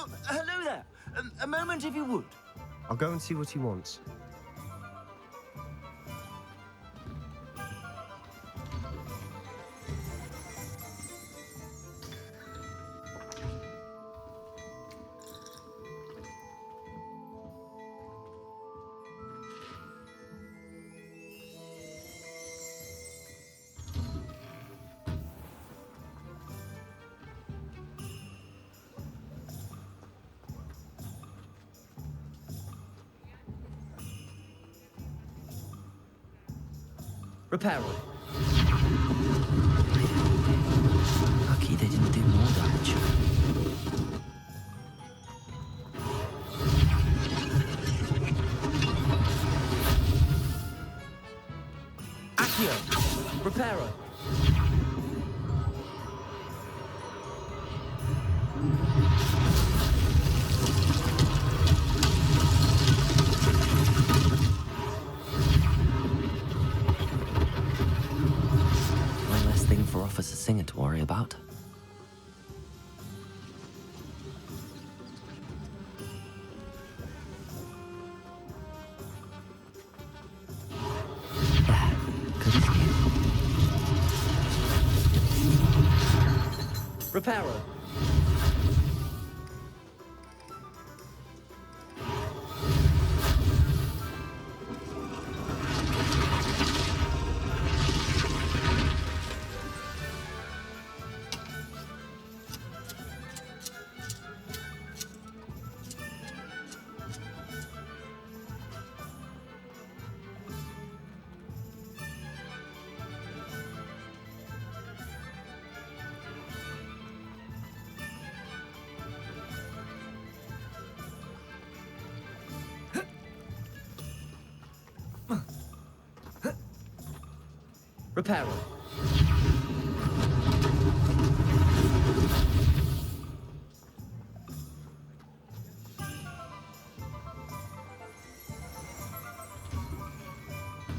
Oh, hello there. A moment, if you would. I'll go and see what he wants. Reparo. Lucky they didn't do more damage. Accio. Reparo. For Officer Singer to worry about. There, good as new. Reparo. Reparo.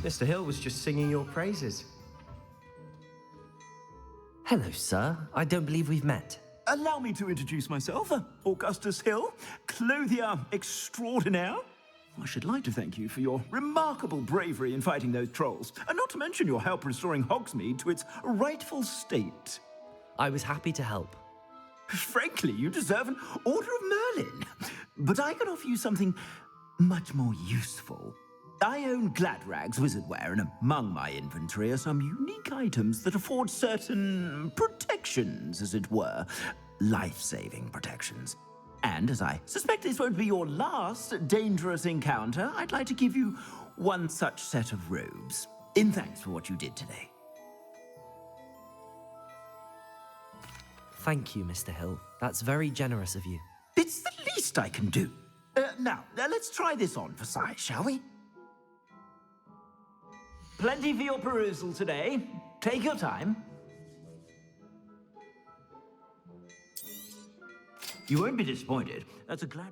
Mr. Hill was just singing your praises. Hello, sir. I don't believe we've met. Allow me to introduce myself, Augustus Hill, clothier extraordinaire. I should like to thank you for your remarkable bravery in fighting those trolls, and not to mention your help restoring Hogsmeade to its rightful state. I was happy to help. Frankly, you deserve an Order of Merlin. But I can offer you something much more useful. I own Gladrag's wizardware, and among my inventory are some unique items that afford certain protections, as it were. Life-saving protections. And as I suspect this won't be your last dangerous encounter, I'd like to give you one such set of robes, in thanks for what you did today. Thank you, Mr. Hill. That's very generous of you. It's the least I can do. Now, let's try this on for size, shall we? Plenty for your perusal today. Take your time. You won't be disappointed. That's a glad...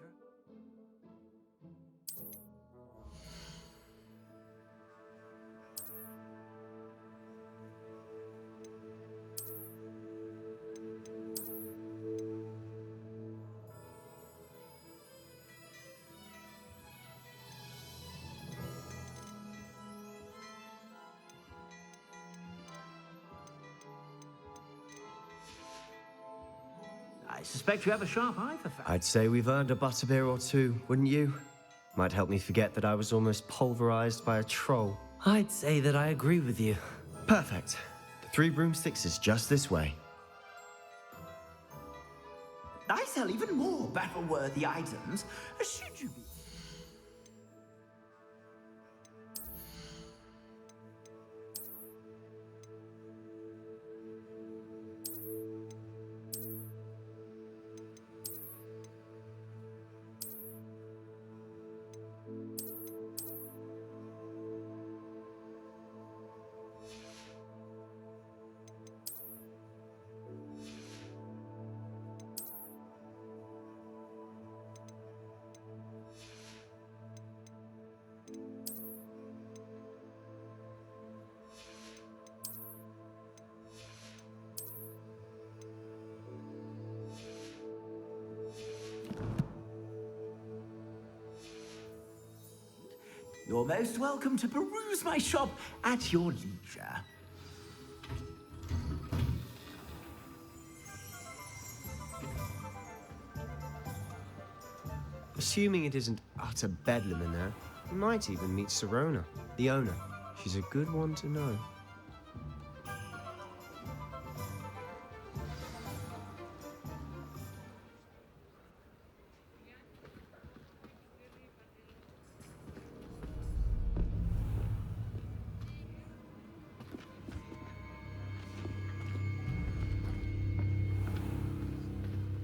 I suspect you have a sharp eye for facts. I'd say we've earned a butterbeer or two, wouldn't you? Might help me forget that I was almost pulverized by a troll. I'd say that I agree with you. Perfect. The 3 broomsticks is just this way. I sell even more battle-worthy items. Should you be... You're most welcome to peruse my shop at your leisure. Assuming it isn't utter bedlam in there, we might even meet Sirona, the owner. She's a good one to know.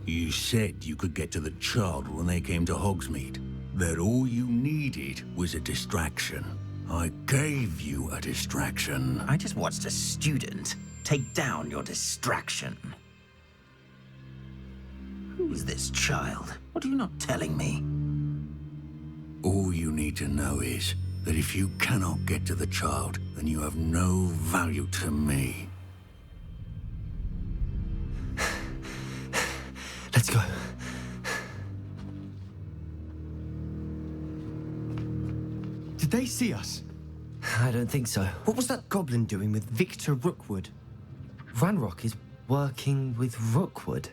You said you could get to the child when they came to Hogsmeade. That all you needed was a distraction. I gave you a distraction. I just watched a student take down your distraction. Who is this child? What are you not telling me? All you need to know is that if you cannot get to the child, then you have no value to me. Let's go. Did they see us? I don't think so. What was that goblin doing with Victor Rookwood? Ranrock is working with Rookwood.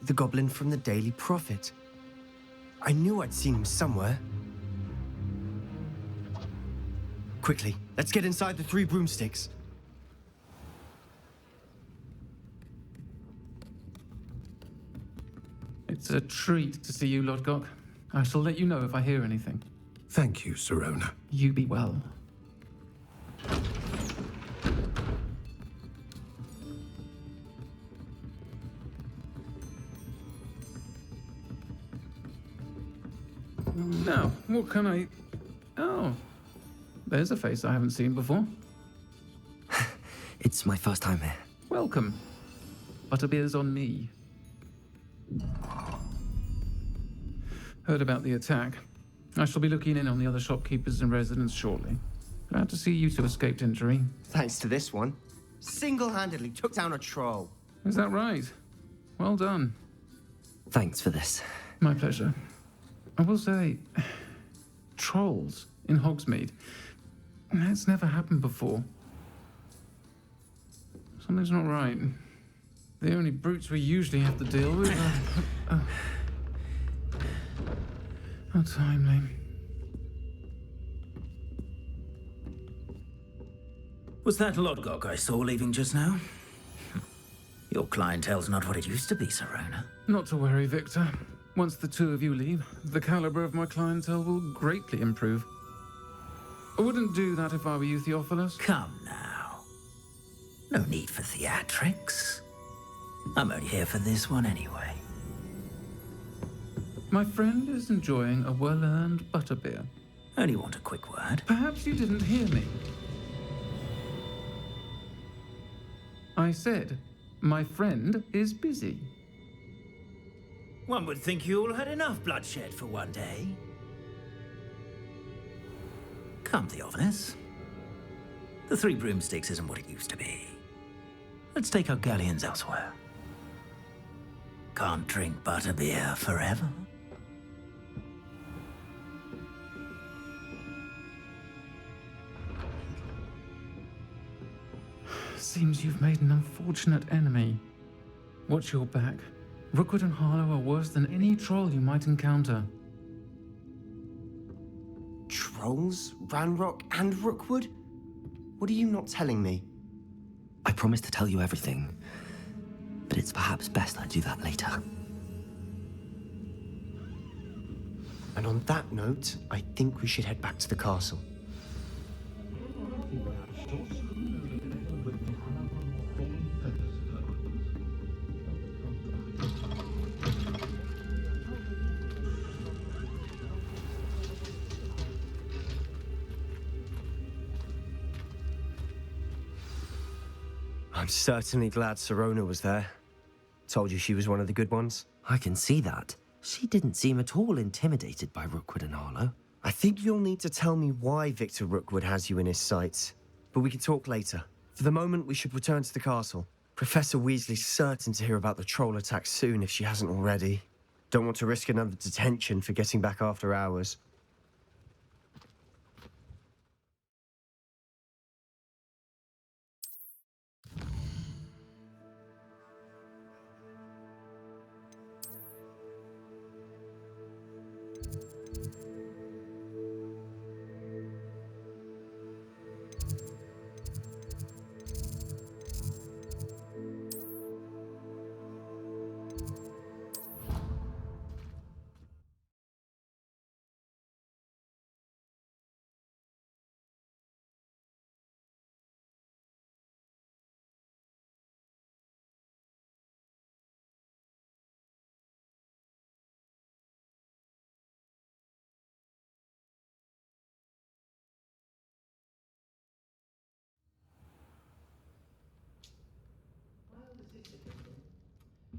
The goblin from the Daily Prophet. I knew I'd seen him somewhere. Quickly, let's get inside the 3 broomsticks. It's a treat to see you, Lodgok. I shall let you know if I hear anything. Thank you, Sirona. You be well. Now, what can I... Oh, there's a face I haven't seen before. It's my first time here. Welcome. Butterbeer's on me. Heard about the attack. I shall be looking in on the other shopkeepers and residents shortly. Glad to see you two escaped injury. Thanks to this one. Single-handedly took down a troll. Is that right? Well done. Thanks for this. My pleasure. I will say, trolls in Hogsmeade. That's never happened before. Something's not right. The only brutes we usually have to deal with are... How timely. Was that Lodgok I saw leaving just now? Your clientele's not what it used to be, Sirona. Not to worry, Victor. Once the two of you leave, the caliber of my clientele will greatly improve. I wouldn't do that if I were you, Theophilus. Come now. No need for theatrics. I'm only here for this one anyway. My friend is enjoying a well-earned butterbeer. Only want a quick word. Perhaps you didn't hear me. I said, my friend is busy. One would think you all had enough bloodshed for one day. Come, Theophilus. The 3 broomsticks isn't what it used to be. Let's take our galleons elsewhere. Can't drink butterbeer forever. Seems you've made an unfortunate enemy. Watch your back. Rookwood and Harlow are worse than any troll you might encounter. Trolls? Ranrock and Rookwood? What are you not telling me? I promised to tell you everything, but it's perhaps best I do that later. And on that note, I think we should head back to the castle. I'm certainly glad Sirona was there. Told you she was one of the good ones. I can see that. She didn't seem at all intimidated by Rookwood and Harlow. I think you'll need to tell me why Victor Rookwood has you in his sights. But we can talk later. For the moment, we should return to the castle. Professor Weasley's certain to hear about the troll attack soon if she hasn't already. Don't want to risk another detention for getting back after hours.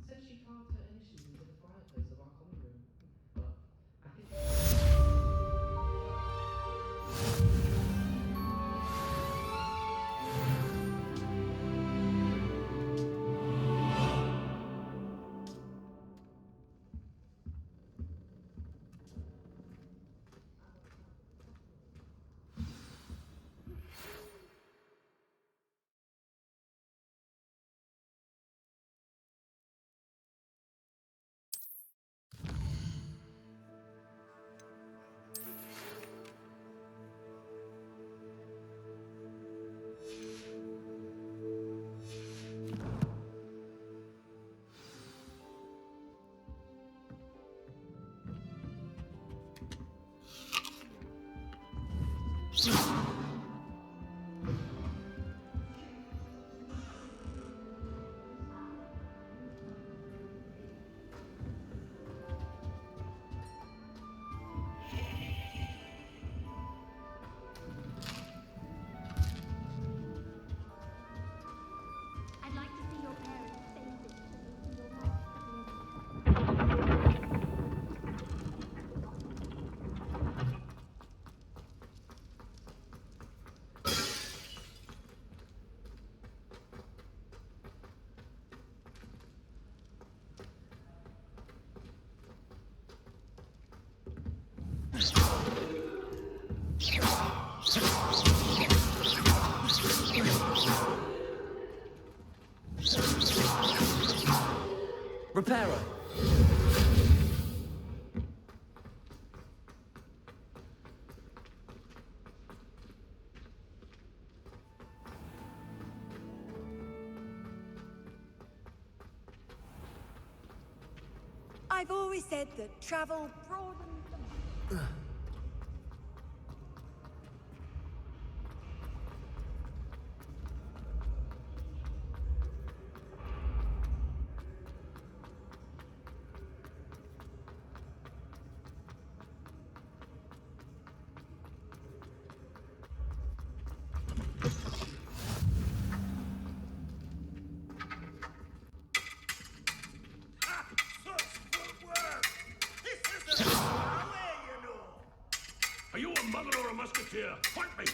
Said she carved her initials into the fireplace of our common room, but I think... I'd like to see your parents save it so they see your mark. Reparo! I've always said that travel broadens the... Are you a muggle or a musketeer? Point me!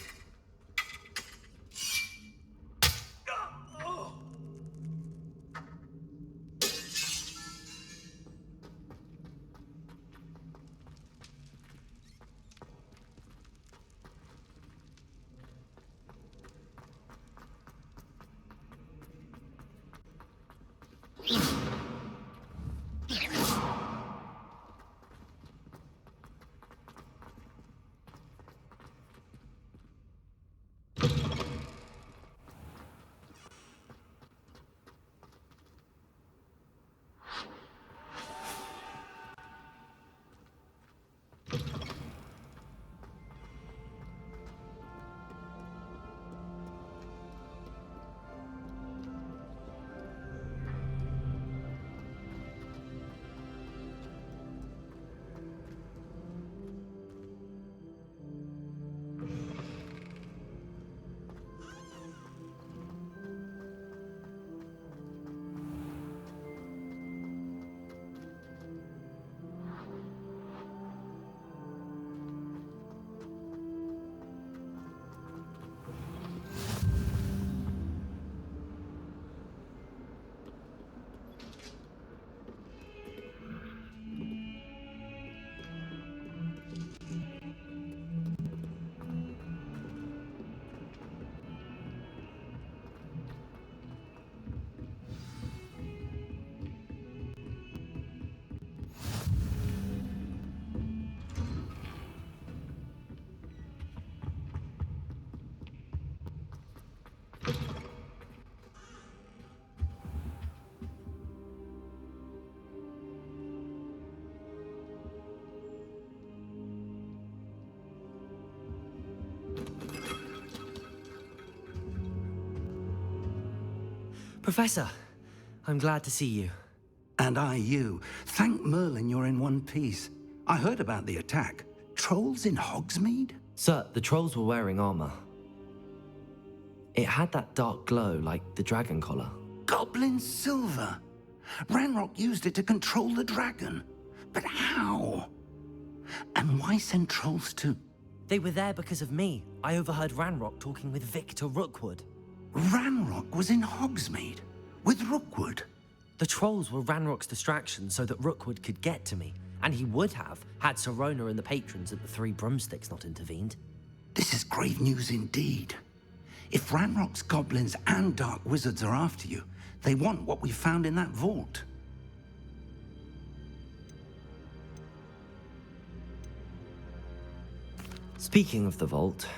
Professor, I'm glad to see you. And I you. Thank Merlin you're in one piece. I heard about the attack. Trolls in Hogsmeade? Sir, the trolls were wearing armor. It had that dark glow like the dragon collar. Goblin silver. Ranrock used it to control the dragon. But how? And why send trolls to... They were there because of me. I overheard Ranrock talking with Victor Rookwood. Ranrock was in Hogsmeade? With Rookwood? The trolls were Ranrock's distraction so that Rookwood could get to me. And he would have, had Sirona and the patrons at the Three Broomsticks not intervened. This is grave news indeed. If Ranrock's goblins and dark wizards are after you, they want what we found in that vault. Speaking of the vault,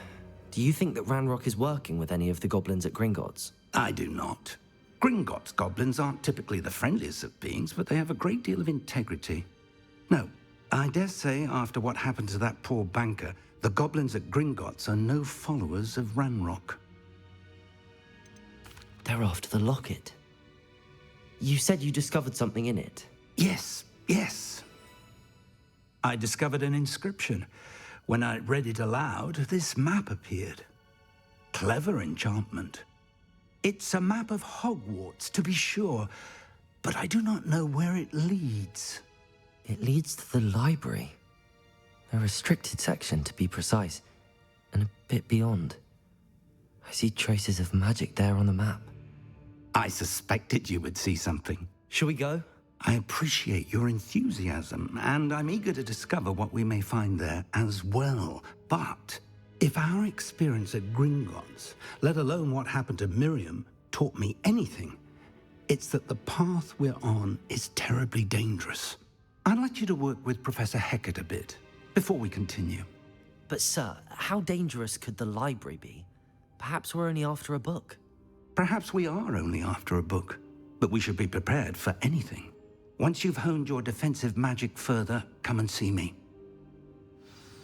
do you think that Ranrock is working with any of the goblins at Gringotts? I do not. Gringotts goblins aren't typically the friendliest of beings, but they have a great deal of integrity. No, I dare say after what happened to that poor banker, the goblins at Gringotts are no followers of Ranrock. They're after the locket. You said you discovered something in it. Yes. I discovered an inscription. When I read it aloud, this map appeared. Clever enchantment. It's a map of Hogwarts, to be sure, but I do not know where it leads. It leads to the library. A restricted section, to be precise, and a bit beyond. I see traces of magic there on the map. I suspected you would see something. Shall we go? I appreciate your enthusiasm, and I'm eager to discover what we may find there as well. But if our experience at Gringotts, let alone what happened to Miriam, taught me anything, it's that the path we're on is terribly dangerous. I'd like you to work with Professor Hecat a bit before we continue. But sir, how dangerous could the library be? Perhaps we're only after a book. Perhaps we are only after a book, but we should be prepared for anything. Once you've honed your defensive magic further, come and see me.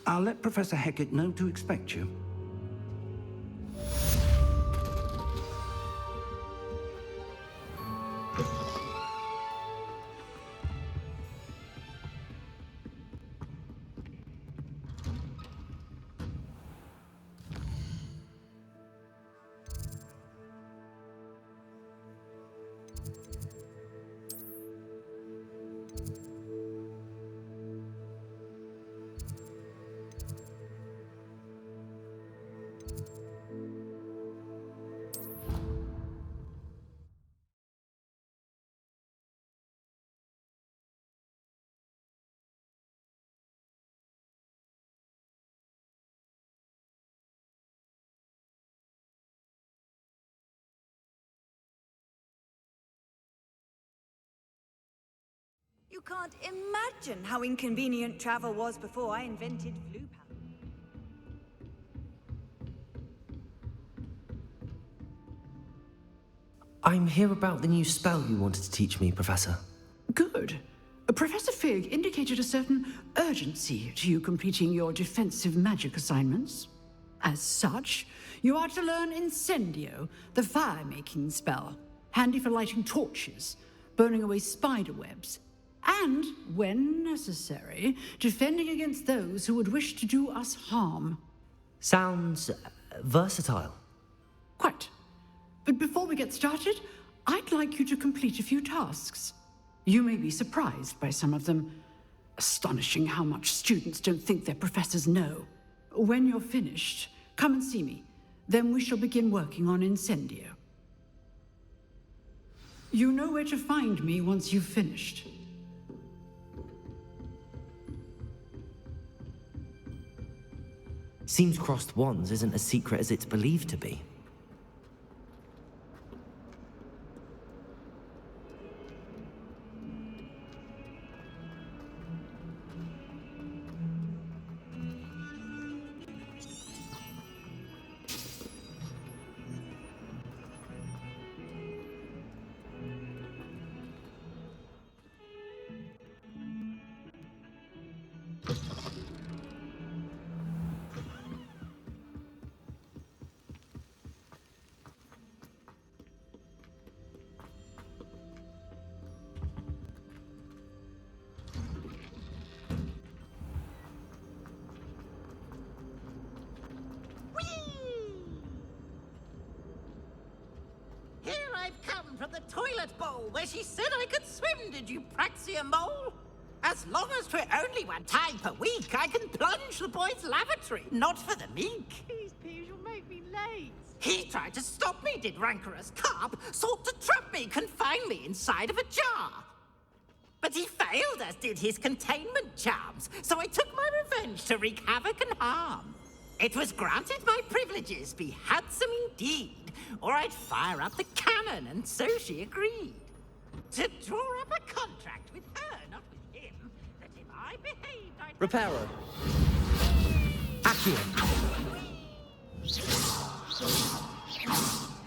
I'll let Professor Hecat know to expect you. You can't imagine how inconvenient travel was before I invented Blue Power. I'm here about the new spell you wanted to teach me, Professor. Good. Professor Fig indicated a certain urgency to you completing your defensive magic assignments. As such, you are to learn Incendio, the fire-making spell, handy for lighting torches, burning away spider webs, and, when necessary, defending against those who would wish to do us harm. Sounds versatile. Quite. But before we get started, I'd like you to complete a few tasks. You may be surprised by some of them. Astonishing how much students don't think their professors know. When you're finished, come and see me. Then we shall begin working on Incendio. You know where to find me once you've finished. Seems crossed wands isn't as secret as it's believed to be. toilet bowl where she said I could swim, did you praxia mole? As long as 'twere only one time per week, I can plunge the boy's lavatory, not for the meek. Please, Peeves, you'll make me late. He tried to stop me, did rancorous carp, sought to trap me, confine me inside of a jar. But he failed, as did his containment charms, so I took my revenge to wreak havoc and harm. It was granted my privileges be handsome indeed, or I'd fire up the cannon, and so she agreed. To draw up a contract with her, not with him, that if I behaved, I'd... Reparo. Accio.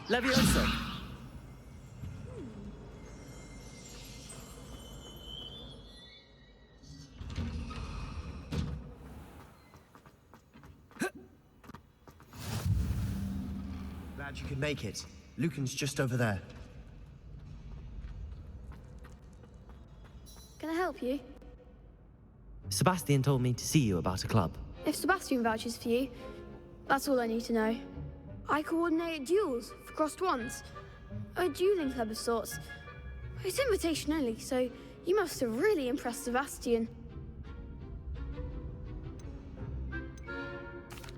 Levioso. Glad you could make it. Lucan's just over there. Can I help you? Sebastian told me to see you about a club. If Sebastian vouches for you, that's all I need to know. I coordinate duels for crossed wands. A dueling club of sorts. It's invitation only, so you must have really impressed Sebastian.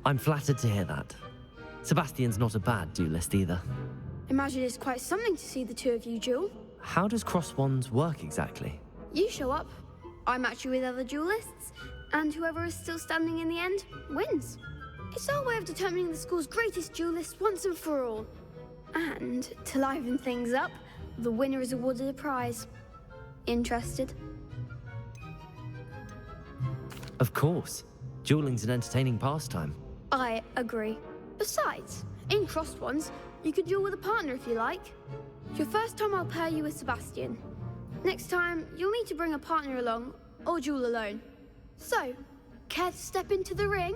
I'm flattered to hear that. Sebastian's not a bad duelist either. Imagine it's quite something to see the two of you duel. How does cross wands work exactly? You show up, I match you with other duelists, and whoever is still standing in the end wins. It's our way of determining the school's greatest duelist once and for all. And to liven things up, the winner is awarded a prize. Interested? Of course. Dueling's an entertaining pastime. I agree. Besides, in crossed ones, you can duel with a partner if you like. Your first time I'll pair you with Sebastian. Next time, you'll need to bring a partner along, or duel alone. So, care to step into the ring?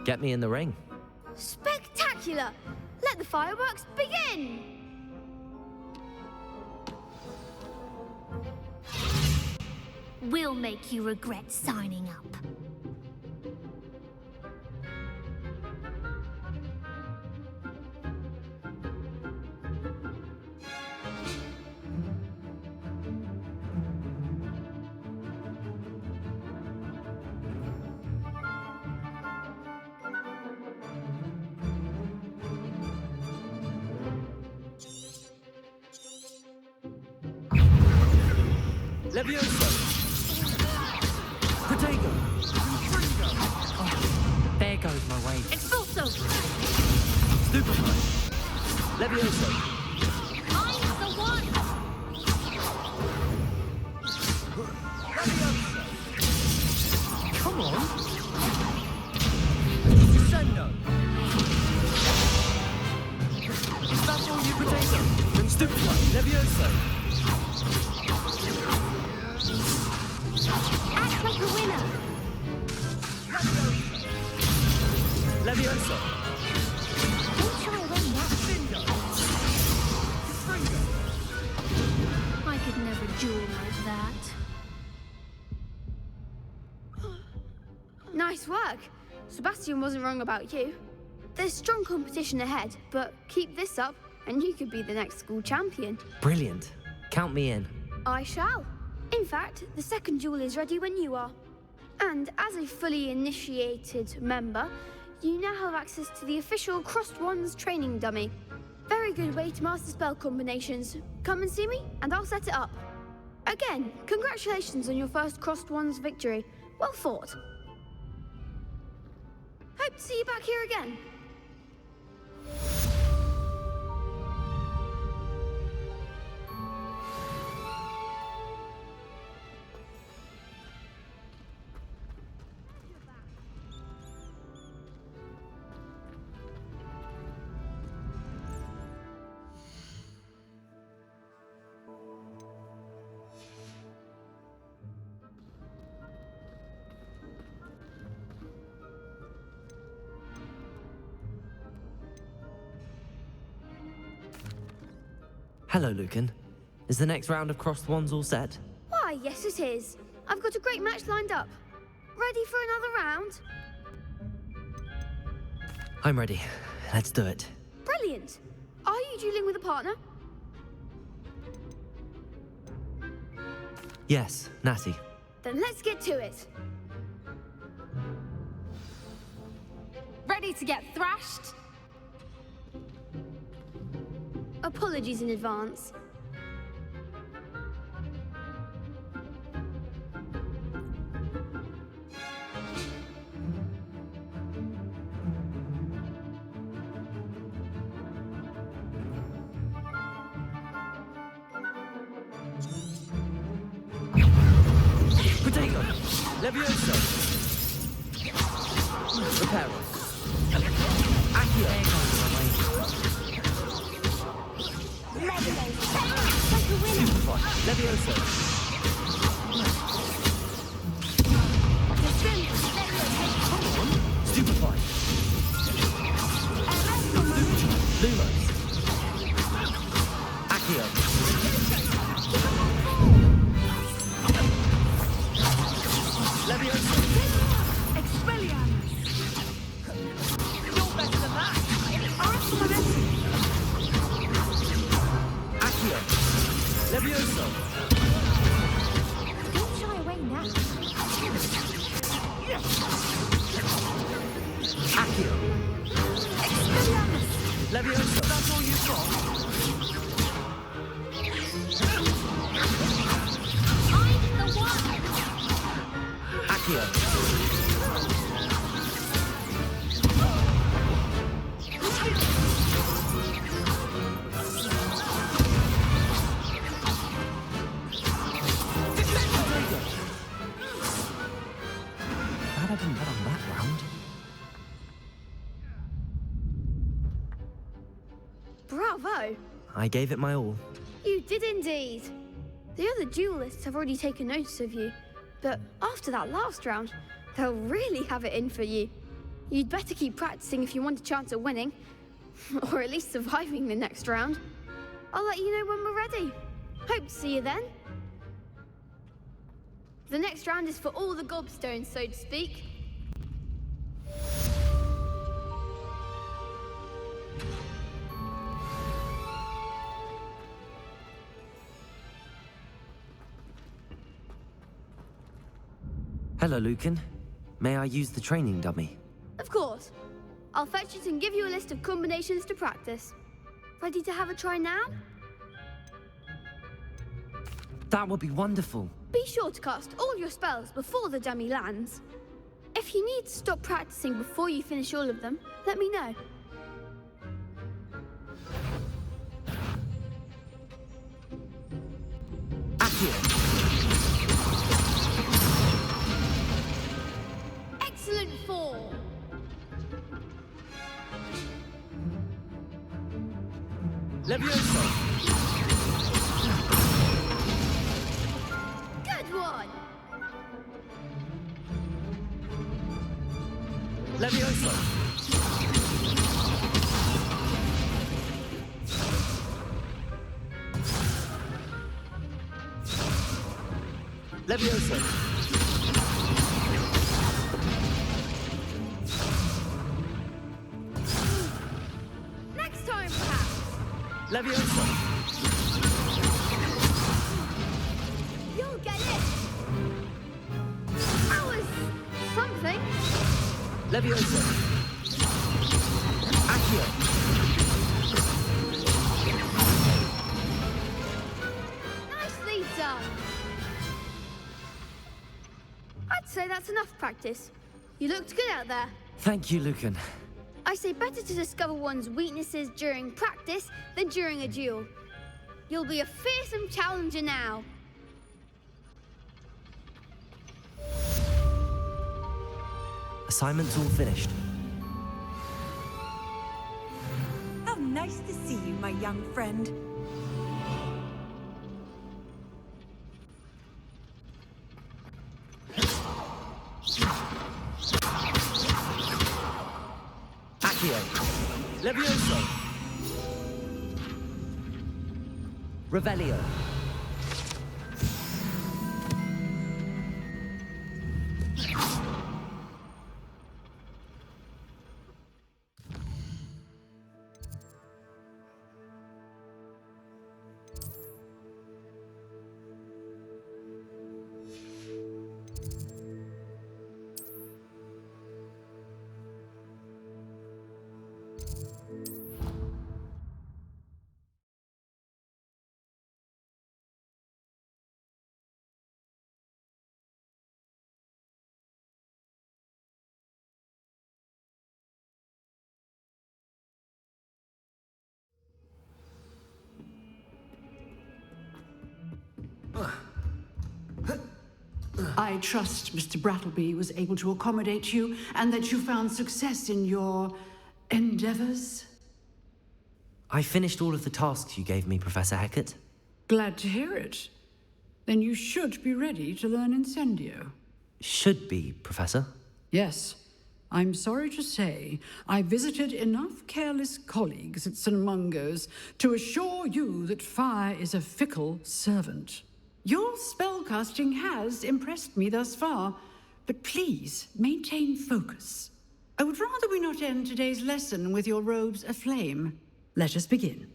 Get me in the ring. Spectacular! Let the fireworks begin! We'll make you regret signing up. Levioso! Protego! Oh, there goes my way. Expulso! Stupefy! Levioso! I'm the one! Levioso! Come on! Descendo! Is that all you, Protego? Then Stupefy! Levioso! Act like a winner! Levioso! Don't try to run that. I could never duel like that. Nice work. Sebastian wasn't wrong about you. There's strong competition ahead, but keep this up and you could be the next school champion. Brilliant. Count me in. I shall. In fact, the second duel is ready when you are. And as a fully initiated member, you now have access to the official Crossed Wands training dummy. Very good way to master spell combinations. Come and see me, and I'll set it up. Again, congratulations on your first Crossed Wands victory. Well fought. Hope to see you back here again. Hello, Lucan. Is the next round of crossed wands all set? Why, yes it is. I've got a great match lined up. Ready for another round? I'm ready. Let's do it. Brilliant. Are you dueling with a partner? Yes, Natty. Then let's get to it. Ready to get thrashed? Apologies in advance. Protego! Levioso! Reparo! Accio! Superfly! Levioso! Stupefy! Lumos! Accio! Levioso! Expelliarmus! You're better than that! Accio! Levioso! Don't shy away now. Accio! Expelliarmus! Levioso! That's all you've got? I'm the one! Accio! Glad I didn't bet on that round. Bravo! I gave it my all. You did indeed. The other duelists have already taken notice of you, but after that last round, they'll really have it in for you. You'd better keep practicing if you want a chance at winning, or at least surviving the next round. I'll let you know when we're ready. Hope to see you then. The next round is for all the gobstones, so to speak. Hello, Lucan. May I use the training dummy? Of course. I'll fetch it and give you a list of combinations to practice. Ready to have a try now? That would be wonderful. Be sure to cast all your spells before the dummy lands. If you need to stop practicing before you finish all of them, let me know. Accio! Excellent form! Levioso! Good one! Levioso! Levioso! Next time, perhaps! Levioso! You'll get it! That was something. Levioso! Accio! Nicely done! I'd say that's enough practice. You looked good out there. Thank you, Lucan. I say better to discover one's weaknesses during practice than during a duel. You'll be a fearsome challenger now. Assignment's all finished. How nice to see you, my young friend. Accio! Levioso! Revelio! I trust Mr. Brattleby was able to accommodate you and that you found success in your endeavors. I finished all of the tasks you gave me, Professor Hecat. Glad to hear it. Then you should be ready to learn Incendio. Should be, Professor. Yes. I'm sorry to say, I visited enough careless colleagues at St. Mungo's to assure you that fire is a fickle servant. Your spellcasting has impressed me thus far, but please maintain focus. I would rather we not end today's lesson with your robes aflame. Let us begin.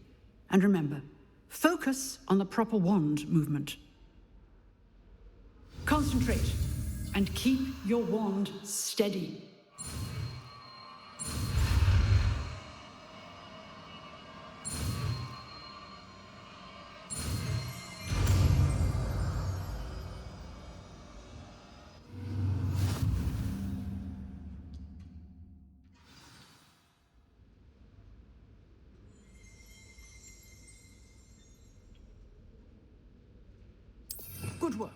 And remember, focus on the proper wand movement. Concentrate and keep your wand steady. Good work.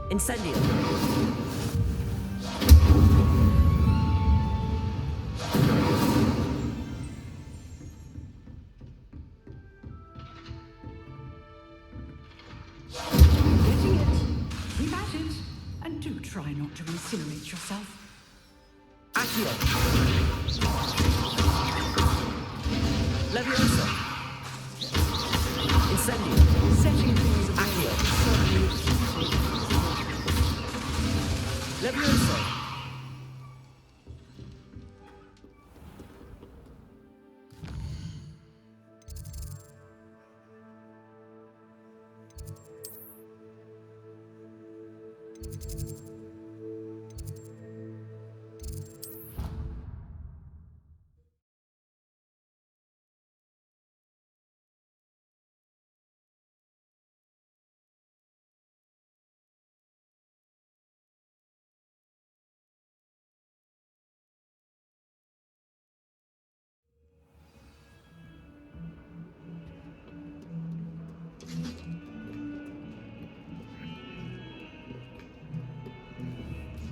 Incendio! Getting it. Keep at it. And do try not to incinerate yourself. Accio! Leviosa! Incendio! Setting things away. Accio! Leviosa!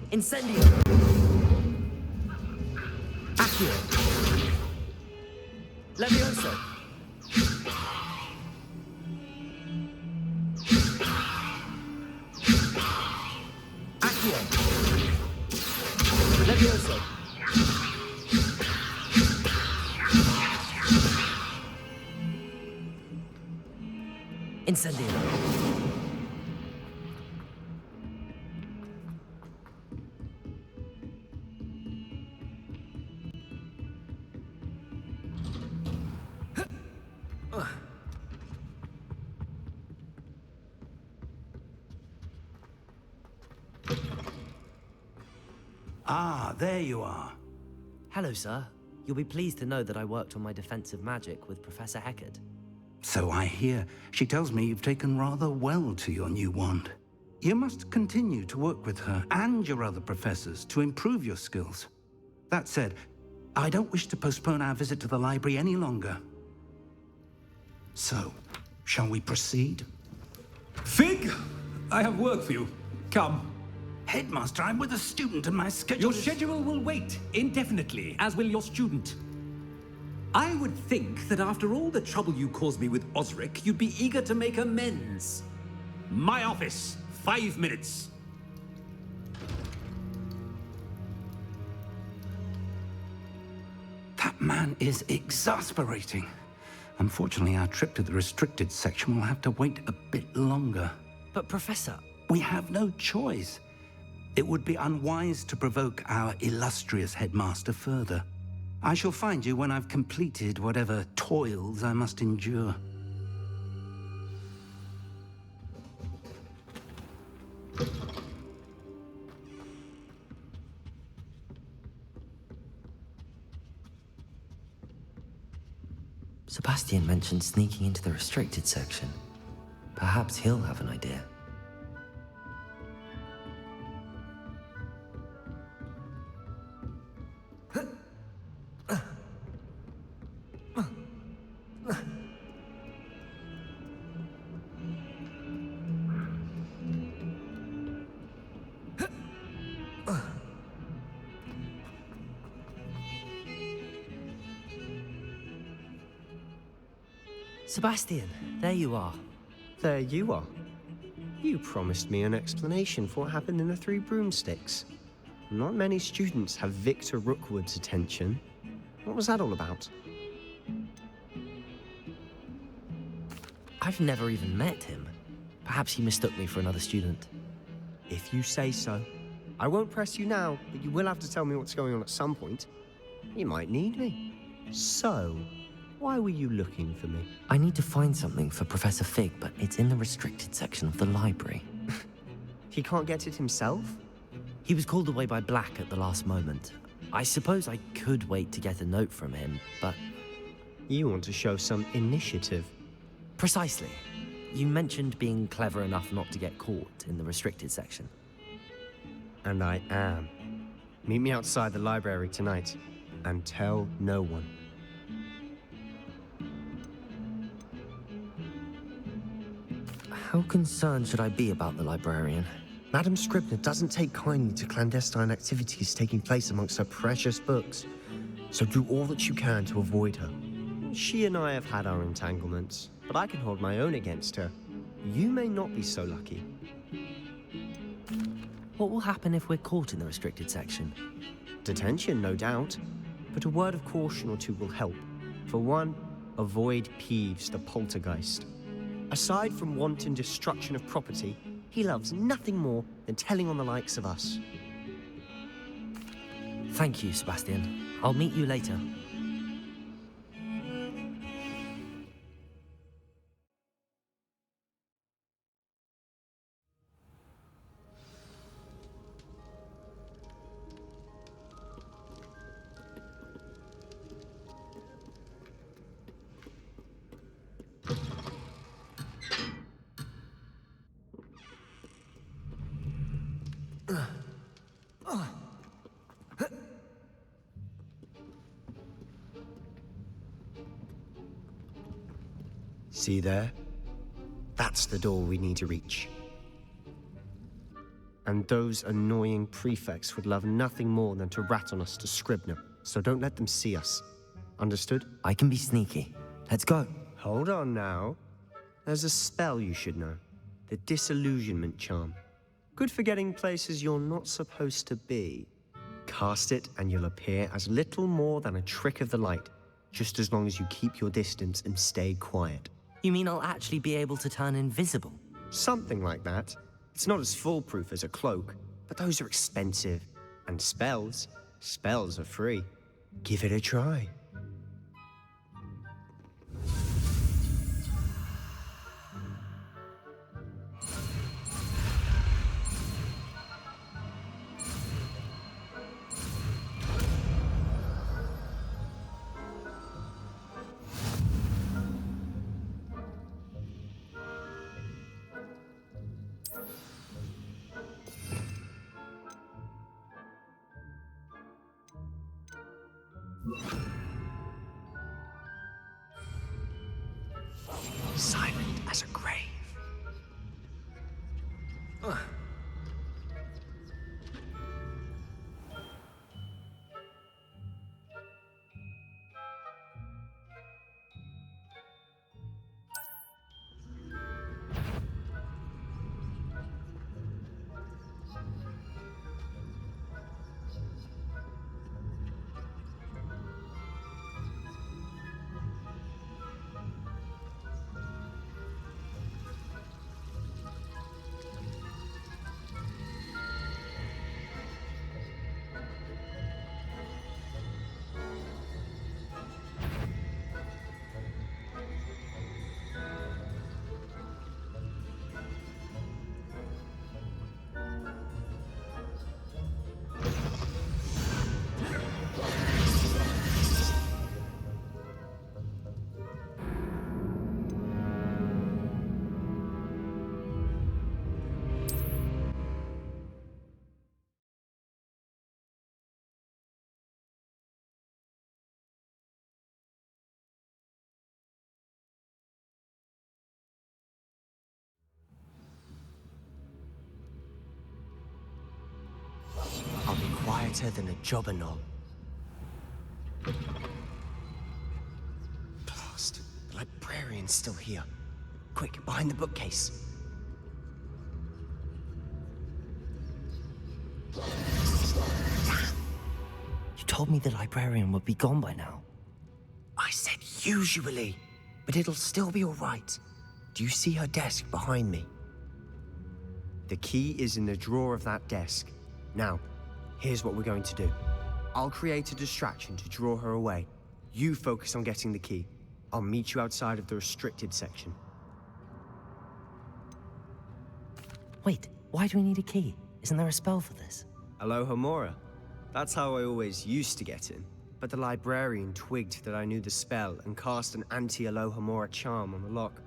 Incendio! Accio! Levioso! Accio! Levioso! Incendio! Ah, there you are. Hello, sir. You'll be pleased to know that I worked on my defensive magic with Professor Hecat. So I hear. She tells me you've taken rather well to your new wand. You must continue to work with her and your other professors to improve your skills. That said, I don't wish to postpone our visit to the library any longer. So, shall we proceed? Fig! I have work for you. Come. Headmaster, I'm with a student and my schedule Your schedule will wait indefinitely, as will your student. I would think that after all the trouble you caused me with Osric, you'd be eager to make amends. My office, 5 minutes. That man is exasperating. Unfortunately, our trip to the restricted section will have to wait a bit longer. But, Professor... We have no choice. It would be unwise to provoke our illustrious headmaster further. I shall find you when I've completed whatever toils I must endure. Sebastian mentioned sneaking into the restricted section. Perhaps he'll have an idea. Sebastian, there you are. There you are. You promised me an explanation for what happened in the Three Broomsticks. Not many students have Victor Rookwood's attention. What was that all about? I've never even met him. Perhaps he mistook me for another student. If you say so. I won't press you now, but you will have to tell me what's going on at some point. You might need me. So, why were you looking for me? I need to find something for Professor Fig, but it's in the restricted section of the library. He can't get it himself? He was called away by Black at the last moment. I suppose I could wait to get a note from him, but... You want to show some initiative. Precisely. You mentioned being clever enough not to get caught in the restricted section. And I am. Meet me outside the library tonight, and tell no one. How concerned should I be about the librarian? Madam Scribner doesn't take kindly to clandestine activities taking place amongst her precious books, so do all that you can to avoid her. She and I have had our entanglements, but I can hold my own against her. You may not be so lucky. What will happen if we're caught in the restricted section? Detention, no doubt, but a word of caution or two will help. For one, avoid Peeves, the poltergeist. Aside from wanton destruction of property, he loves nothing more than telling on the likes of us. Thank you, Sebastian. I'll meet you later. See there? That's the door we need to reach. And those annoying prefects would love nothing more than to rat on us to Scribner, so don't let them see us. Understood? I can be sneaky. Let's go. Hold on now. There's a spell you should know. The Disillusionment Charm. Good for getting places you're not supposed to be. Cast it and you'll appear as little more than a trick of the light, just as long as you keep your distance and stay quiet. You mean I'll actually be able to turn invisible? Something like that. It's not as foolproof as a cloak, but those are expensive. And spells are free. Give it a try. Silent as a grave. better than a jobberknoll. Blast. The librarian's still here. Quick, behind the bookcase. You told me the librarian would be gone by now. I said usually, but it'll still be all right. Do you see her desk behind me? The key is in the drawer of that desk. Now, here's what we're going to do. I'll create a distraction to draw her away. You focus on getting the key. I'll meet you outside of the restricted section. Wait, why do we need a key? Isn't there a spell for this? Alohomora. That's how I always used to get in. But the librarian twigged that I knew the spell and cast an anti-Alohomora charm on the lock.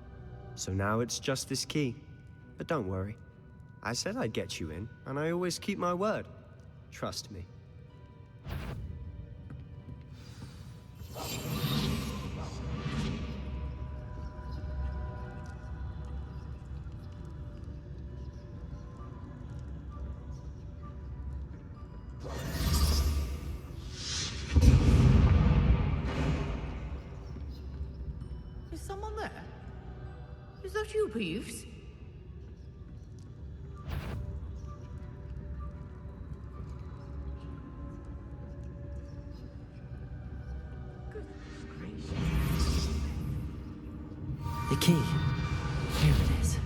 So now it's just this key. But don't worry. I said I'd get you in, and I always keep my word. Trust me. Is someone there? Is that you, Peeves? The key. Here it is.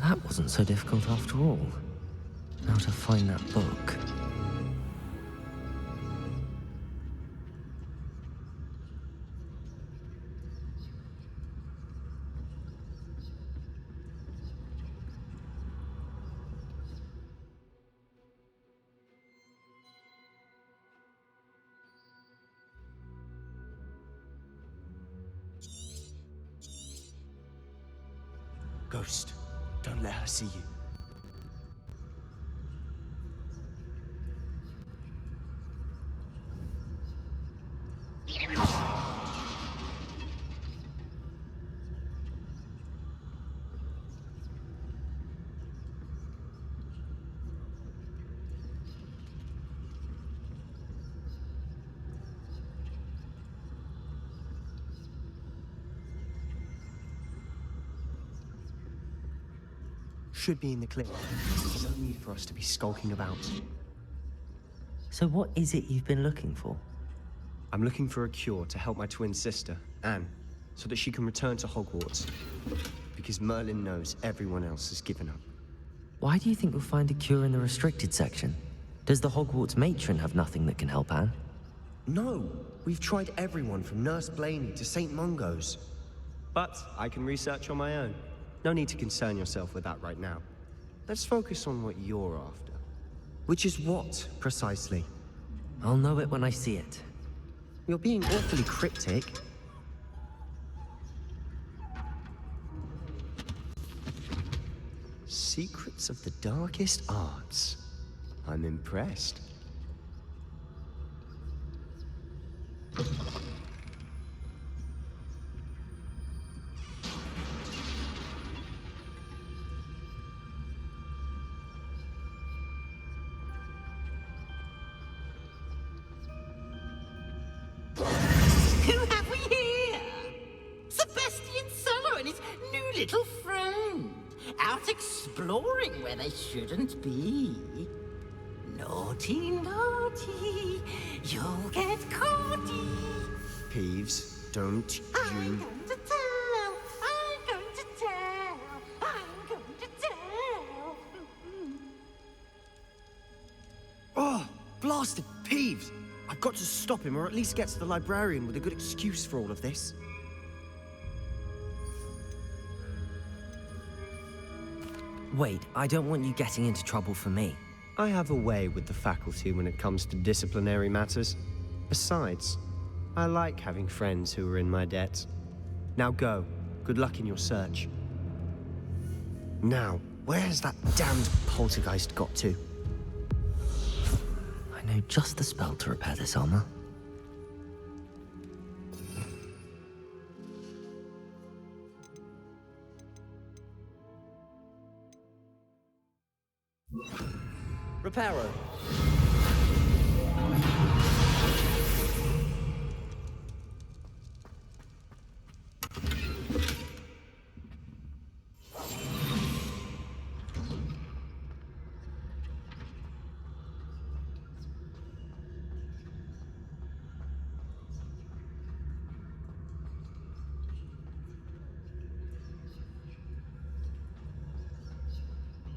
That wasn't so difficult after all. Now to find that book. Ghost, don't let her see you. Should be in the clear. There's no need for us to be skulking about. So what is it you've been looking for? I'm looking for a cure to help my twin sister, Anne, so that she can return to Hogwarts. Because Merlin knows everyone else has given up. Why do you think we'll find a cure in the restricted section? Does the Hogwarts matron have nothing that can help Anne? No! We've tried everyone from Nurse Blaney to St. Mungo's. But I can research on my own. No need to concern yourself with that right now. Let's focus on what you're after. Which is what, precisely? I'll know it when I see it. You're being awfully cryptic. Secrets of the darkest arts. I'm impressed. Little friend, out exploring where they shouldn't be. Naughty, naughty, you'll get caughty. Peeves, don't I'm going to tell, I'm going to tell, I'm going to tell. Oh, blasted Peeves! I've got to stop him, or at least get to the librarian with a good excuse for all of this. Wait, I don't want you getting into trouble for me. I have a way with the faculty when it comes to disciplinary matters. Besides, I like having friends who are in my debt. Now go. Good luck in your search. Now, where's that damned poltergeist got to? I know just the spell to repair this armor. Reparo.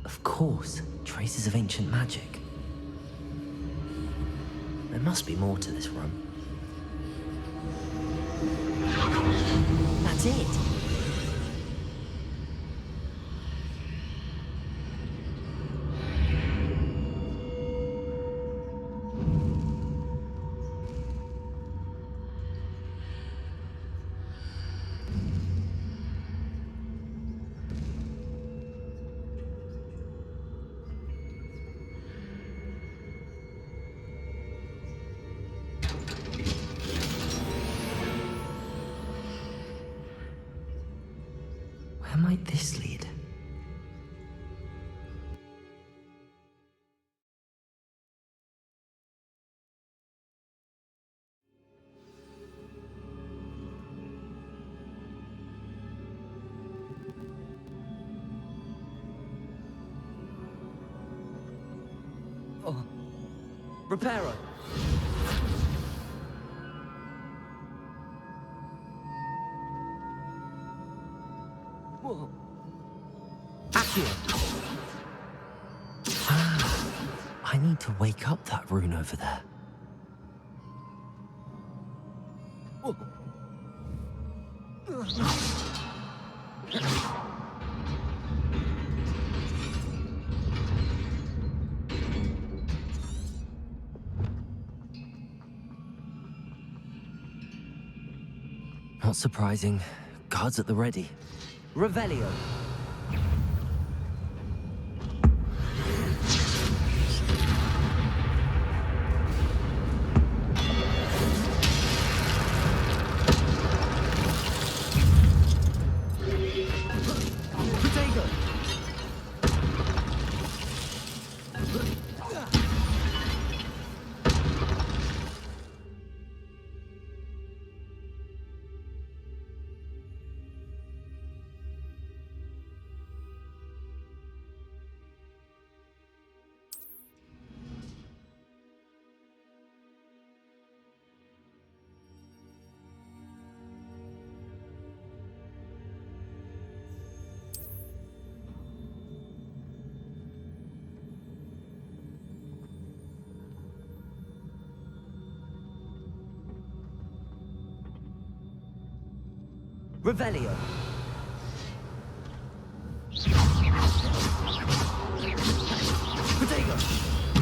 Of course, traces of ancient magic. There must be more to this room. That's it! Where might this lead? Oh. Reparo. Whoa. I need to wake up that rune over there. Whoa. Not surprising. Guards at the ready. Revelio. Revelio. Protego.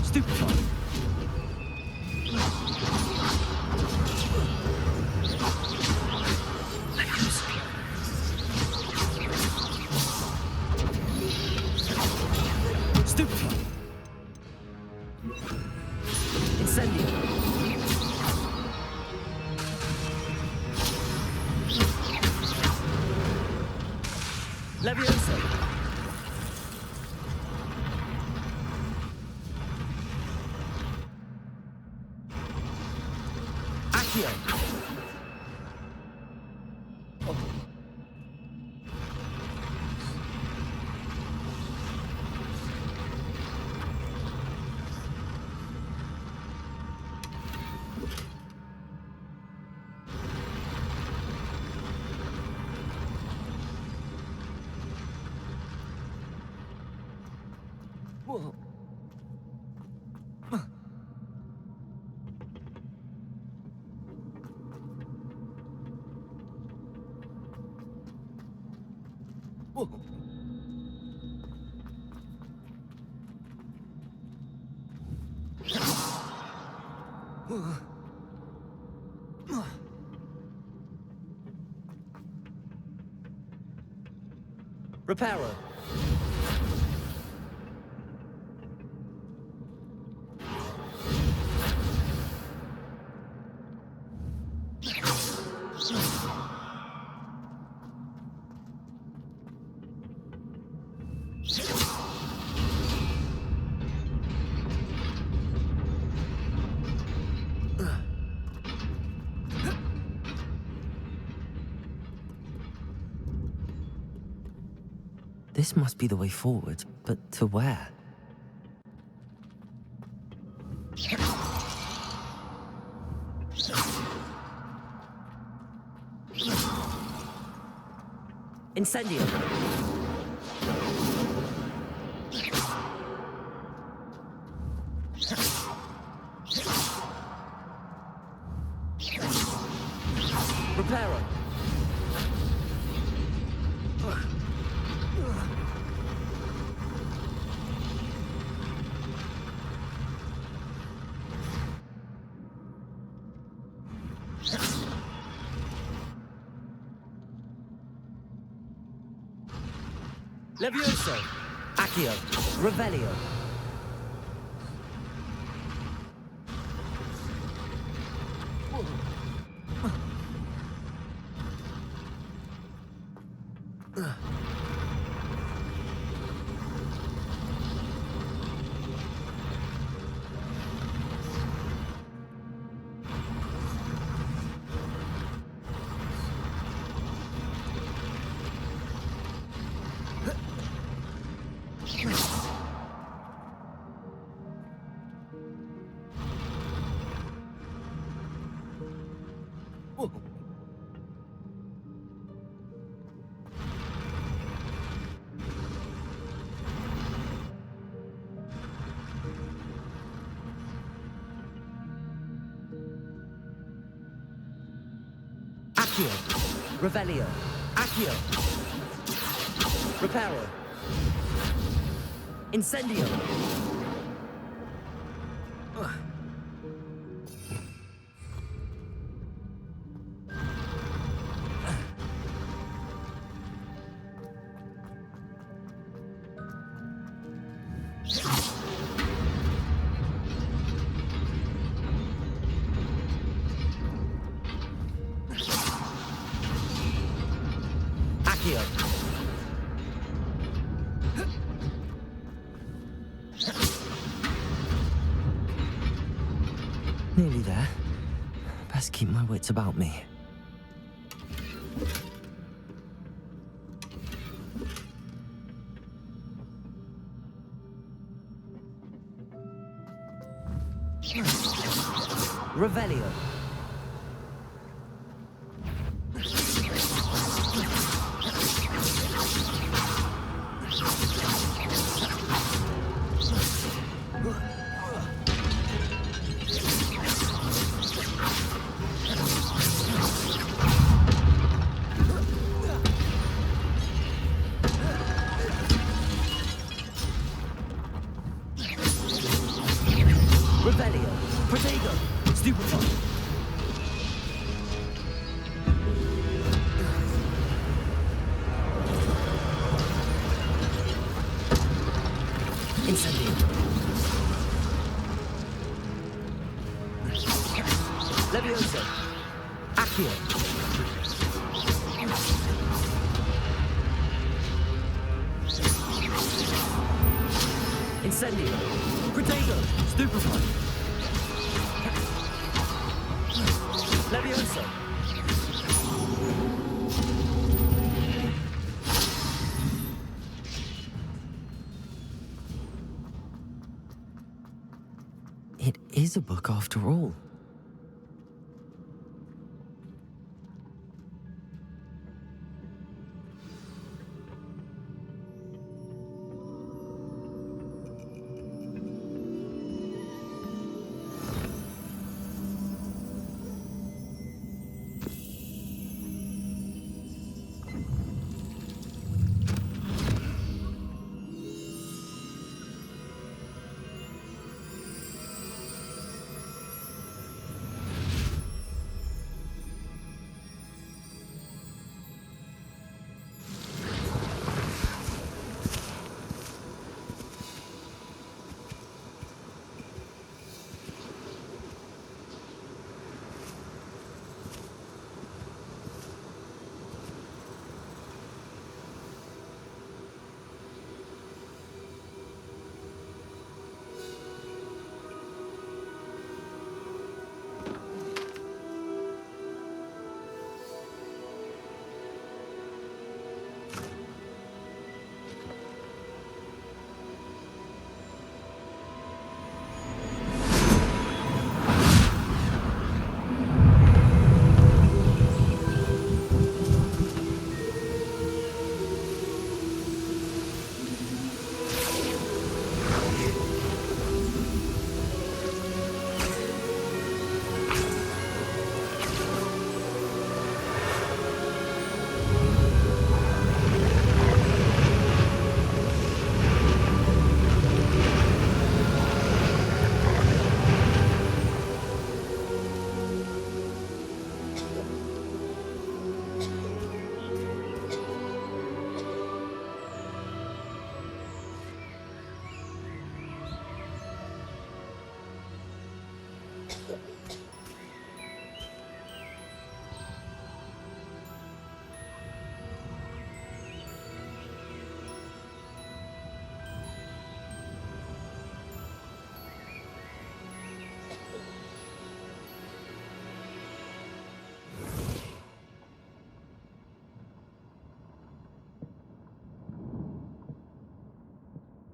Stupefy. Stupefy. Incendio. Leviosa. Accio. Whoa. Whoa. Reparo. This must be the way forward, but to where? Incendio. Reparo. Levioso. Accio. Revelio. Accio. Revelio. Accio. Reparo. Incendio. Accio. Nearly there. Best keep my wits about me. Revelio. Revelio. Protego. Stupefy. Incendio. Levioso. Accio. Incendio. Protego. Stupefy. Levioso. It is a book after all.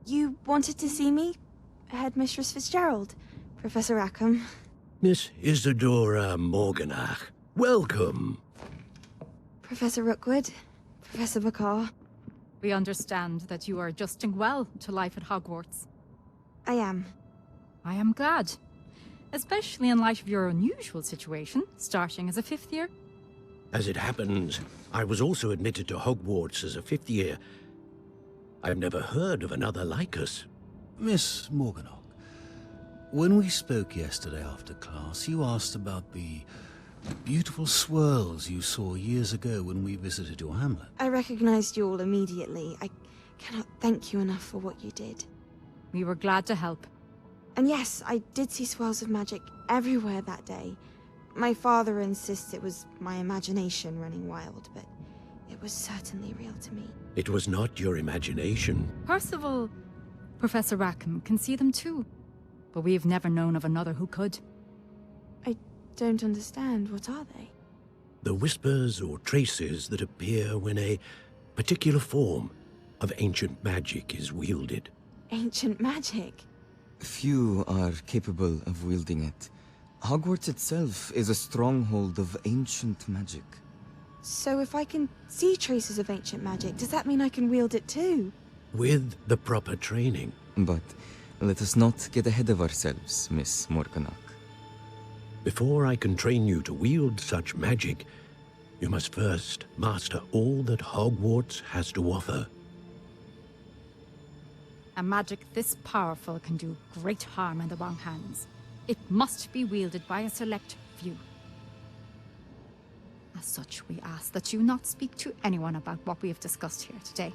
You wanted to see me? Headmistress Fitzgerald, Professor Rackham. Miss Isadora Morganach, welcome. Professor Rookwood, Professor Bakar. We understand that you are adjusting well to life at Hogwarts. I am. I am glad. Especially in light of your unusual situation, starting as a 5th year. As it happens, I was also admitted to Hogwarts as a 5th year. I've never heard of another like us. Miss Morganach, when we spoke yesterday after class, you asked about the beautiful swirls you saw years ago when we visited your hamlet. I recognized you all immediately. I cannot thank you enough for what you did. We were glad to help. And yes, I did see swirls of magic everywhere that day. My father insists it was my imagination running wild, but it was certainly real to me. It was not your imagination. Percival, Professor Rackham can see them too. But we've never known of another who could. I don't understand. What are they? The whispers or traces that appear when a particular form of ancient magic is wielded. Ancient magic? Few are capable of wielding it. Hogwarts itself is a stronghold of ancient magic. So if I can see traces of ancient magic, does that mean I can wield it too? With the proper training. But let us not get ahead of ourselves, Miss Morganach. Before I can train you to wield such magic, you must first master all that Hogwarts has to offer. A magic this powerful can do great harm in the wrong hands. It must be wielded by a select few. As such, we ask that you not speak to anyone about what we have discussed here today.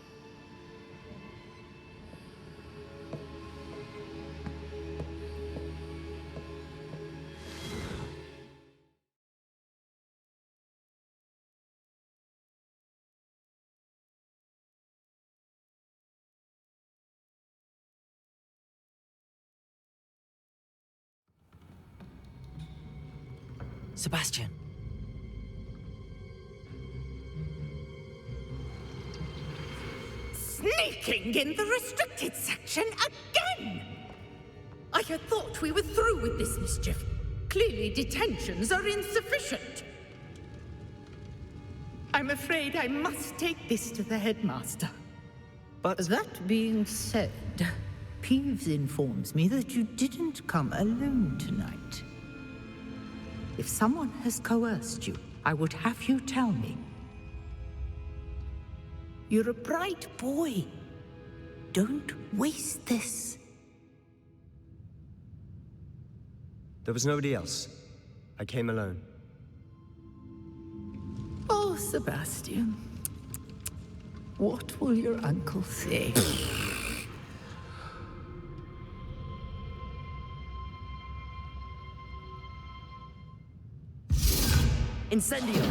Sebastian. Sneaking in the restricted section again! I had thought we were through with this mischief. Clearly detentions are insufficient. I'm afraid I must take this to the headmaster. But that being said, Peeves informs me that you didn't come alone tonight. If someone has coerced you, I would have you tell me. You're a bright boy. Don't waste this. There was nobody else. I came alone. Oh, Sebastian. What will your uncle say? Incendio!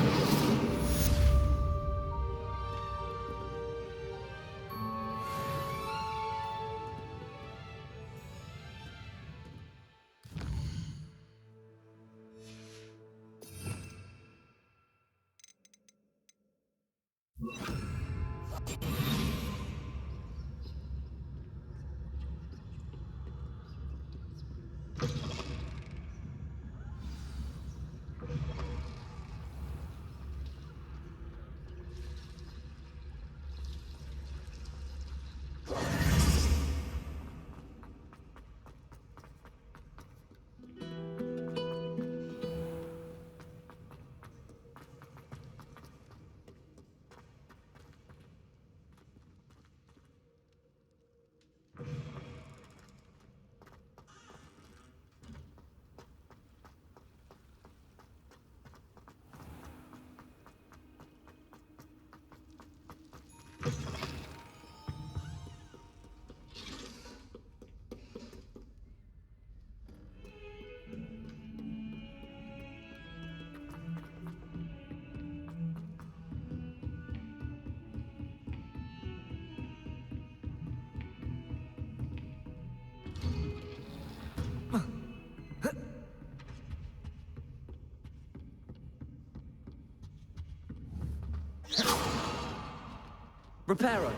Reparo.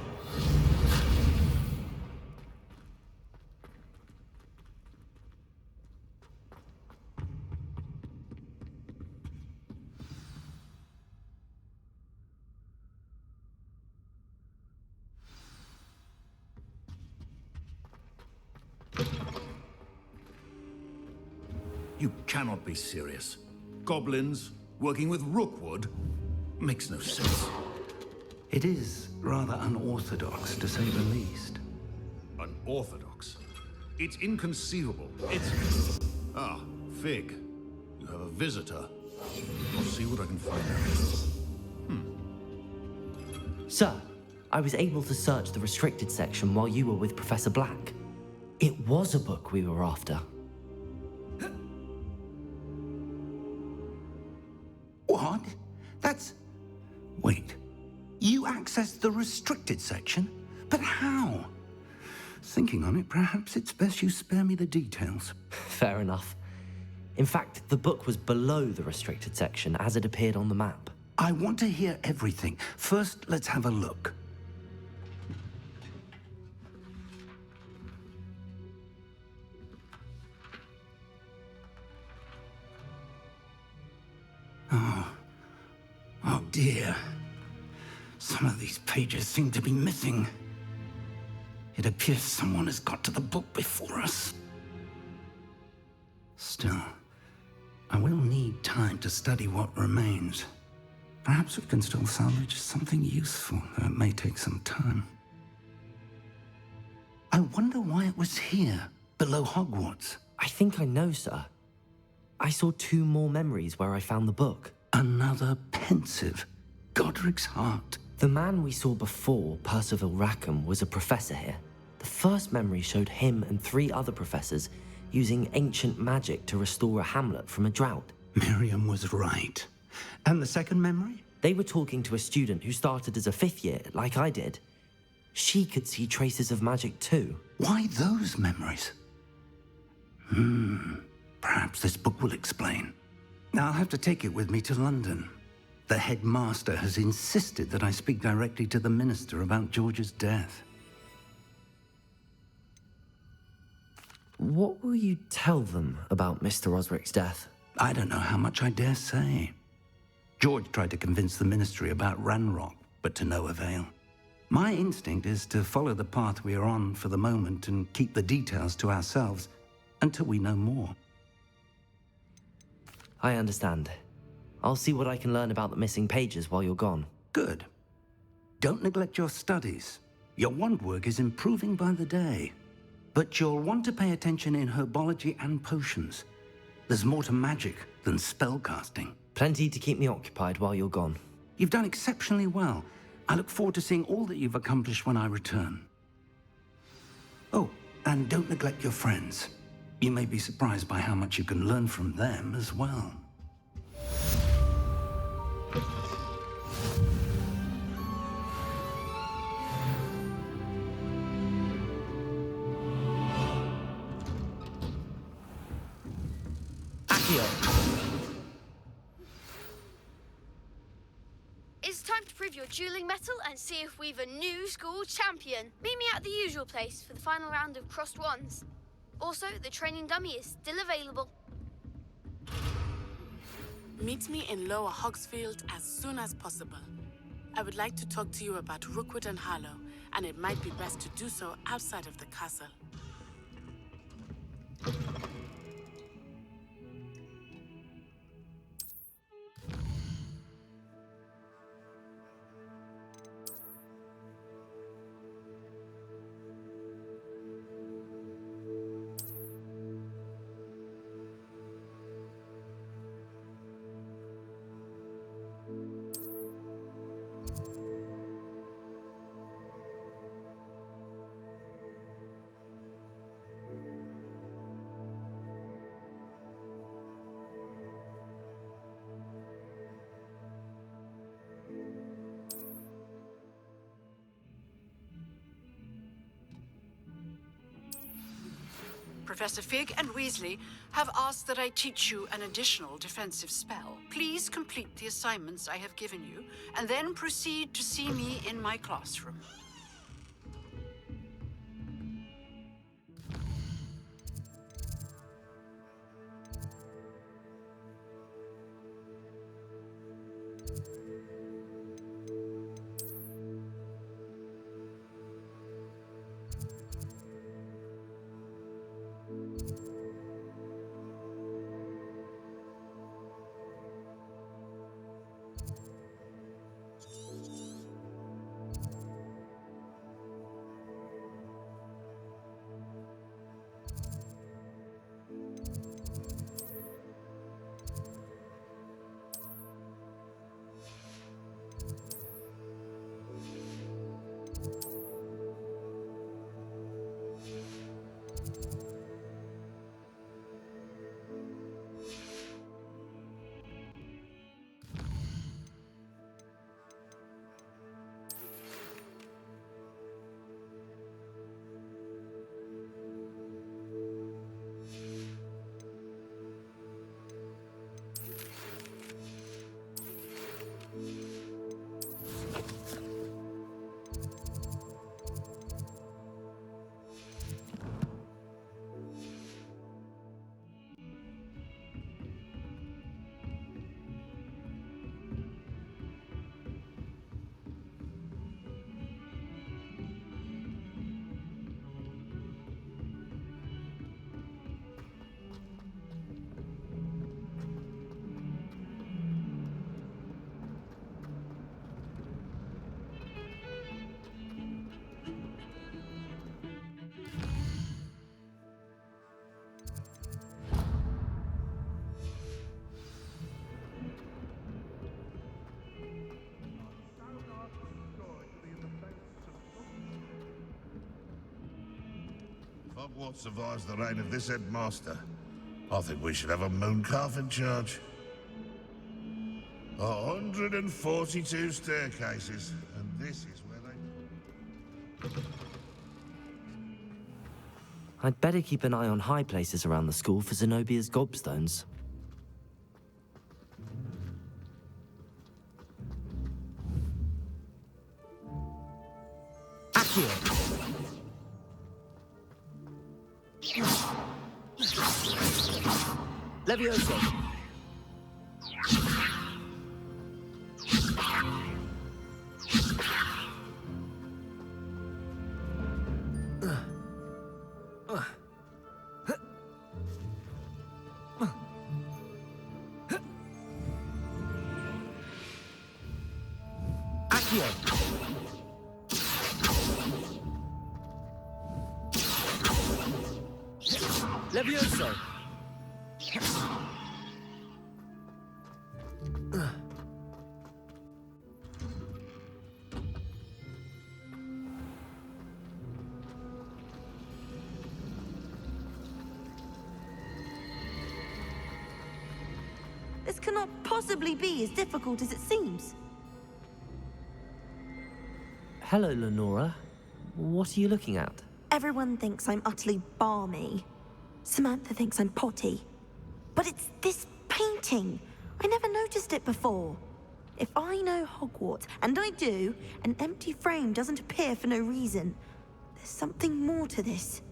You cannot be serious. Goblins working with Rookwood makes no sense. It is rather unorthodox, to say the least. Unorthodox? It's inconceivable. It's... Ah, Fig. You have a visitor. I'll see what I can find out. Sir, I was able to search the restricted section while you were with Professor Black. It was a book we were after. What? That's... Wait. You accessed the restricted section? But how? Thinking on it, perhaps it's best you spare me the details. Fair enough. In fact, the book was below the restricted section as it appeared on the map. I want to hear everything. First, let's have a look. Oh dear. Some of these pages seem to be missing. It appears someone has got to the book before us. Still, I will need time to study what remains. Perhaps we can still salvage something useful, though it may take some time. I wonder why it was here, below Hogwarts. I think I know, sir. I saw 2 more memories where I found the book. Another pensive. Godric's heart. The man we saw before, Percival Rackham, was a professor here. The first memory showed him and 3 other professors using ancient magic to restore a hamlet from a drought. Miriam was right. And the second memory? They were talking to a student who started as a 5th year, like I did. She could see traces of magic too. Why those memories? Perhaps this book will explain. Now I'll have to take it with me to London. The headmaster has insisted that I speak directly to the minister about George's death. What will you tell them about Mr. Osric's death? I don't know how much I dare say. George tried to convince the ministry about Ranrock, but to no avail. My instinct is to follow the path we are on for the moment and keep the details to ourselves until we know more. I understand. I'll see what I can learn about the missing pages while you're gone. Good. Don't neglect your studies. Your wand work is improving by the day. But you'll want to pay attention in herbology and potions. There's more to magic than spellcasting. Plenty to keep me occupied while you're gone. You've done exceptionally well. I look forward to seeing all that you've accomplished when I return. Oh, and don't neglect your friends. You may be surprised by how much you can learn from them as well. It's time to prove your dueling mettle and see if we've a new school champion. Meet me at the usual place for the final round of crossed wands. Also, the training dummy is still available. Meet me in Lower Hogsfield as soon as possible. I would like to talk to you about Rookwood and Harlow, and it might be best to do so outside of the castle. Professor Fig and Weasley have asked that I teach you an additional defensive spell. Please complete the assignments I have given you, and then proceed to see me in my classroom. Hogwarts survives the reign of this headmaster, I think we should have a mooncalf in charge. 142 staircases, and this is where they... I'd better keep an eye on high places around the school for Zenobia's gobstones. Accio! Levioso! Accio! Levioso! This cannot possibly be as difficult as it seems. Hello, Lenora. What are you looking at? Everyone thinks I'm utterly balmy. Samantha thinks I'm potty. But it's this painting. I never noticed it before. If I know Hogwarts, and I do, an empty frame doesn't appear for no reason. There's something more to this.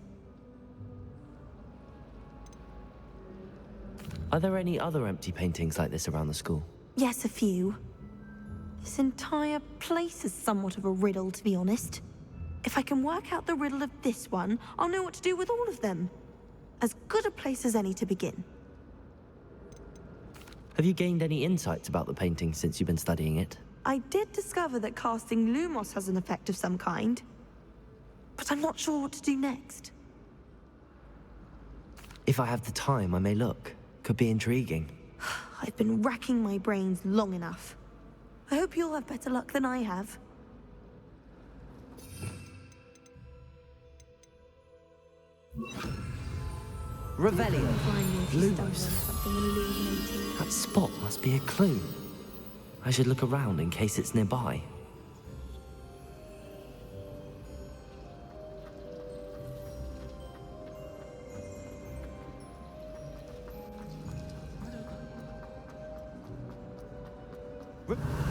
Are there any other empty paintings like this around the school? Yes, a few. This entire place is somewhat of a riddle, to be honest. If I can work out the riddle of this one, I'll know what to do with all of them. As good a place as any to begin. Have you gained any insights about the painting since you've been studying it? I did discover that casting Lumos has an effect of some kind. But I'm not sure what to do next. If I have the time, I may look. Could be intriguing. I've been racking my brains long enough. I hope you'll have better luck than I have. Revelio. Lumos. That spot must be a clue. I should look around in case it's nearby.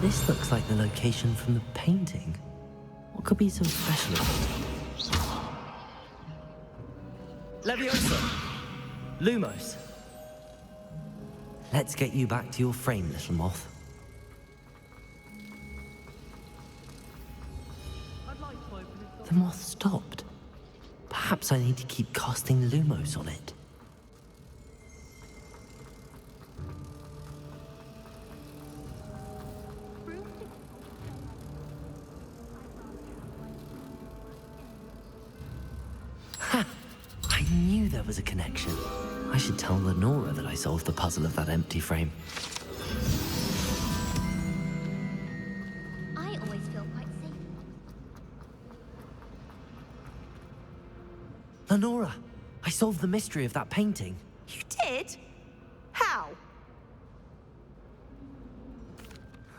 This looks like the location from the painting. What could be so special about it? Leviosa! Lumos! Let's get you back to your frame, little moth. The moth stopped. Perhaps I need to keep casting Lumos on it. I knew there was a connection. I should tell Lenora that I solved the puzzle of that empty frame. I always feel quite safe. Lenora, I solved the mystery of that painting. You did? How?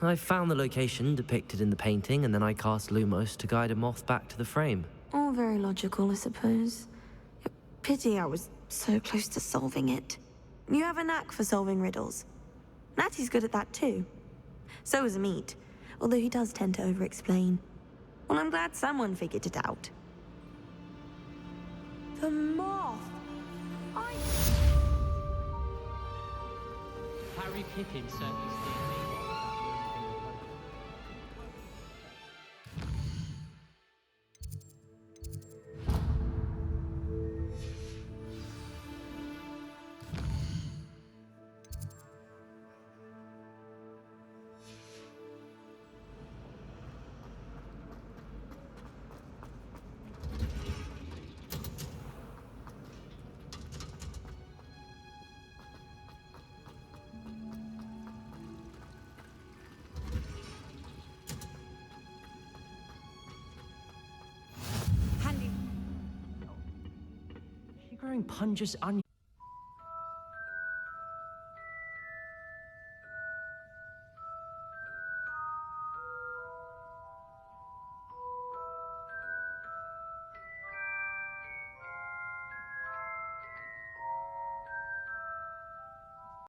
I found the location depicted in the painting, and then I cast Lumos to guide a moth back to the frame. All very logical, I suppose. Pity I was so close to solving it. You have a knack for solving riddles. Natty's good at that too. So is Amit, although he does tend to over-explain. Well, I'm glad someone figured it out. The moth! Harry Pippin certainly steered me wrong about wearing Punja's